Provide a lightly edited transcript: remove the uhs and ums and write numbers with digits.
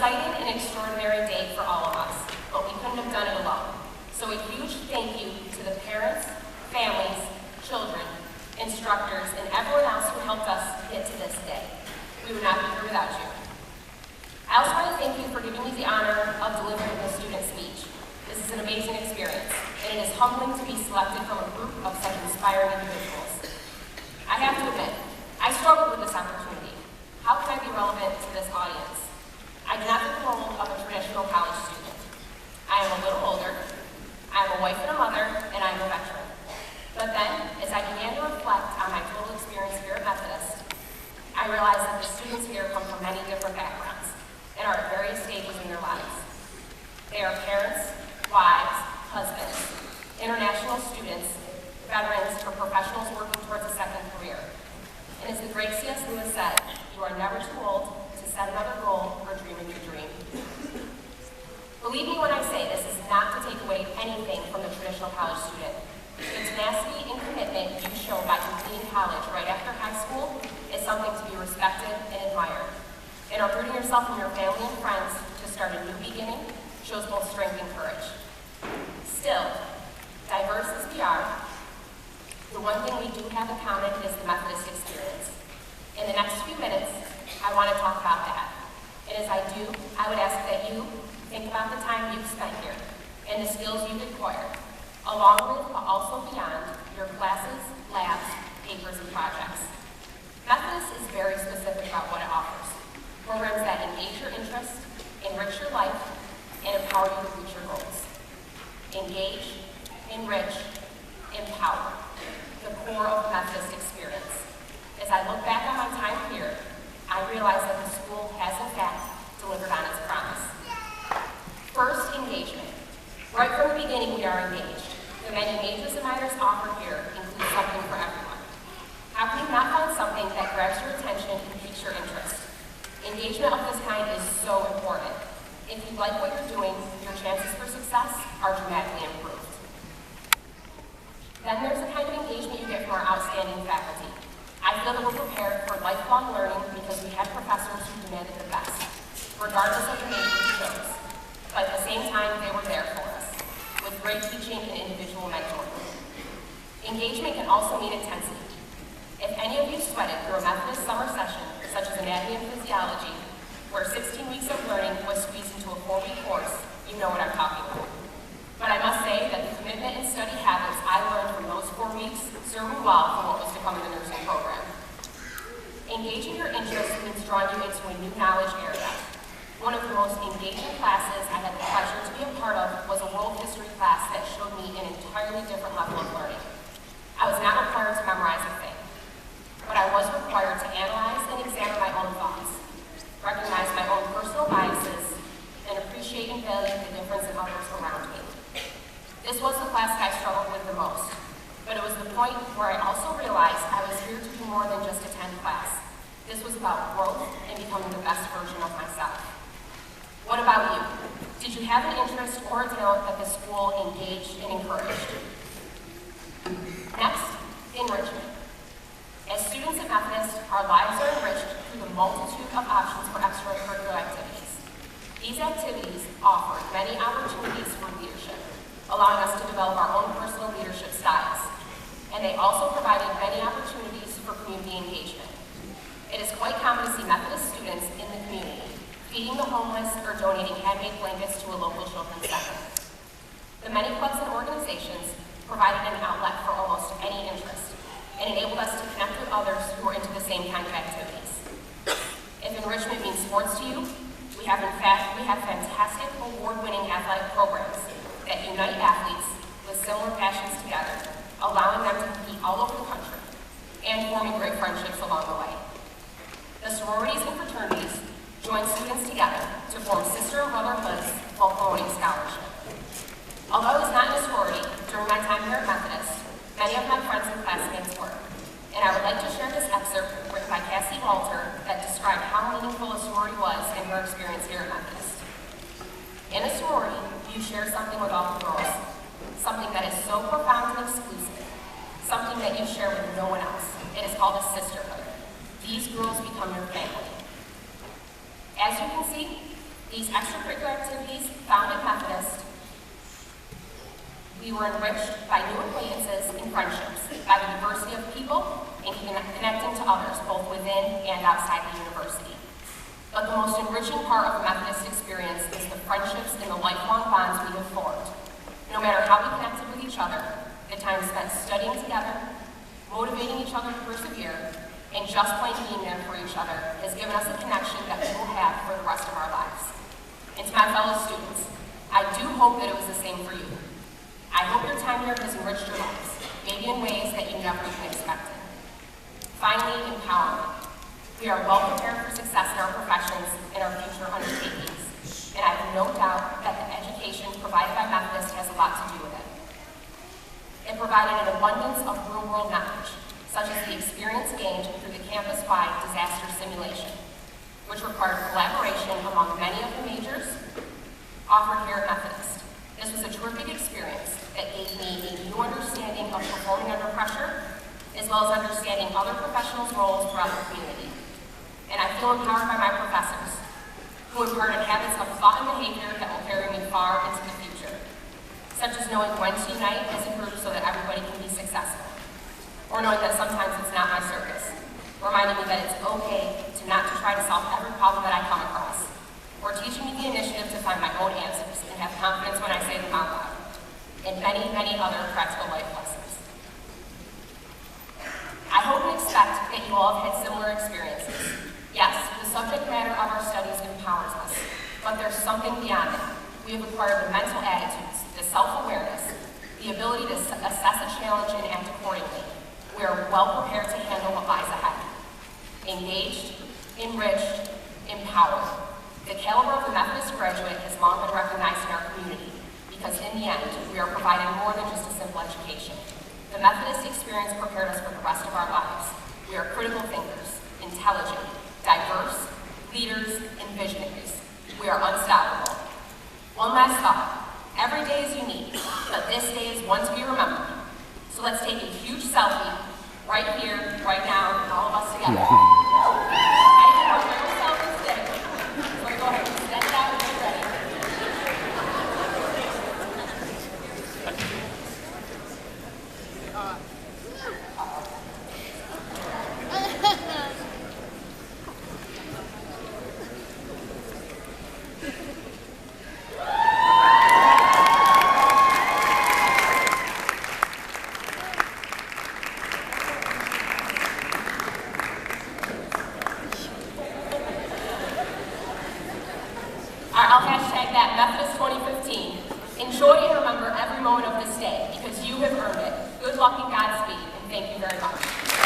exciting and extraordinary day for all of us, but we couldn't have done it alone. So a huge thank you to the parents, families, children, instructors, and everyone else who helped us get to this day. We would not be here without you. I also want to thank you for giving me the honor of delivering the student speech. This is an amazing experience, and it is humbling to be selected from a group of such inspiring individuals. I have to admit, I struggled with this opportunity. How can I be relevant to this audience? I do not fit the mold of a traditional college student. I am a little older, I am a wife and a mother, and I am a veteran. But then, as I began to reflect on my total experience here at Methodist, I realized that the students here come from many different backgrounds and are at various stages in their lives. They are parents, wives, husbands, international students, veterans, or professionals working towards a second career. And as the great C.S. Lewis said, you are never too old to set another goal or dream a new dream. Believe me when I say this is not to take away anything from the traditional college student. The tenacity and commitment you show by completing college right after high school is something to be respected and admired. And uprooting yourself from your family and friends to start a new beginning shows both strength and courage. Still, diverse as we are, the one thing we do have in common is the Methodist experience. In the next few minutes, I want to talk about that. And as I do, I would ask that you think about the time you've spent here and the skills you've acquired, along with but also beyond your classes, labs, papers, and projects. Methodist is very specific about what it offers. Programs that engage your interest, enrich your life, and empower you to reach your goals. Engage, enrich, empower, the core of the Methodist experience. As I look back on my time here, I realize that the school has in fact delivered on its promise. First, engagement. Right from the beginning, we are engaged. The many majors and minors offered here include something for everyone. How can you not find something that grabs your attention and piques your interest? Engagement of this kind is so important. If you like what you're doing, your chances for success are dramatically improved. Then there's the kind of engagement you get from our outstanding faculty. I feel that we're prepared for lifelong learning because we had professors who demanded the best, regardless of the major we chose. But at the same time, they were there for us, with great teaching and individual mentoring. Engagement can also mean intensity. If any of you sweated through a Methodist summer session, such as anatomy and physiology, where 16 weeks of learning was squeezed into a 4-week course, you know what I'm talking about. But I must say that the commitment and study habits I learned from those 4 weeks served me well for what was to come in the nursing program. Engaging your interest means drawing you into a new knowledge area. One of the most engaging classes I had the pleasure to be a part of was a world history class that showed me an entirely different level of learning. I was not required to memorize a thing, but I was required to analyze and examine my own thoughts, recognize my own personal biases, and appreciate and value the difference in others around me. This was the class that I struggled with the most, but it was the point where I also realized I was here to do more than just attend class. This was about growth and becoming the best version of myself. What about you? Did you have an interest or a talent that the school engaged and encouraged? Next, enrichment. As students at Methodist, our lives are enriched through the multitude of options for extracurricular activities. These activities offer many opportunities for leadership, allowing us to develop our own personal leadership styles. And they also provided many opportunities for community engagement. It is quite common to see Methodist students in the community, feeding the homeless or donating handmade blankets to a local children's center. The many clubs and organizations provided an outlet for almost any interest and enabled us to connect with others who were into the same kind of activities. If enrichment means sports to you, we have fantastic award-winning athletic programs that unite athletes with similar passions together, allowing them to compete all over the country and forming great friendships along the way. The sororities and fraternities join students together to form sister and brotherhoods while promoting scholarship. Although I was not in a sorority during my time here at Methodist, many of my friends and classmates were. And I would like to share this excerpt written by Cassie Walter that described how meaningful a sorority was in her experience here at Methodist. In a sorority, you share something with all the girls, something that is so profound and exclusive, something that you share with no one else. It is called a sisterhood. These girls become your family. As you can see, These extracurricular activities found at Methodist, we were enriched by new acquaintances and friendships, by the diversity of people, and connecting to others, both within and outside the university. But the most enriching part of the Methodist experience is the friendships and the lifelong bonds we have formed. No matter how we connected with each other, the time spent studying together, motivating each other to persevere, and just plain being there for each other has given us a connection that we will have for the rest of our lives. And to my fellow students, I do hope that it was the same for you. I hope your time here has enriched your lives, maybe in ways that you never even expected. Finally, empowerment. We are well prepared for success in our professions and our future undertakings, and I have no doubt that the education provided by Methodist has a lot to do with it. It provided an abundance of real-world knowledge, such as the experience gained through the campus-wide disaster simulation, which required collaboration among many of the majors offered here at Methodist. This was a terrific experience that gave me a new understanding of performing under pressure, as well as understanding other professionals' roles throughout the community. And I feel empowered by my professors, who imparted habits of thought and behavior that will carry me far into the future, such as knowing when to unite as a group so that everybody can be successful, or knowing that sometimes it's not my circus, reminding me that it's okay to not to try to solve every problem that I come across, or teaching me the initiative to find my own answers and have confidence when I say them out loud, and many, many other practical life lessons. I hope and expect that you all have had similar experiences. Yes, the subject matter of our studies empowers us, but there's something beyond it. We have acquired the mental attitudes, the self-awareness, the ability to assess a challenge and act accordingly. We are well prepared to handle what lies ahead. Engaged, enriched, empowered. The caliber of the Methodist graduate has long been recognized in our community, because in the end, we are providing more than just a simple education. The Methodist experience prepared us for the rest of our lives. We are critical thinkers, intelligent, diverse, leaders, and visionaries. We are unstoppable. One last thought. Every day is unique, but this day is one to be remembered. So let's take a huge selfie right here, right now, and all of us together. I think we're very selfies today. So go ahead and stand it out and get ready. I'll hashtag that Methodist 2015. Enjoy and remember every moment of this day because you have earned it. Good luck and Godspeed, and thank you very much.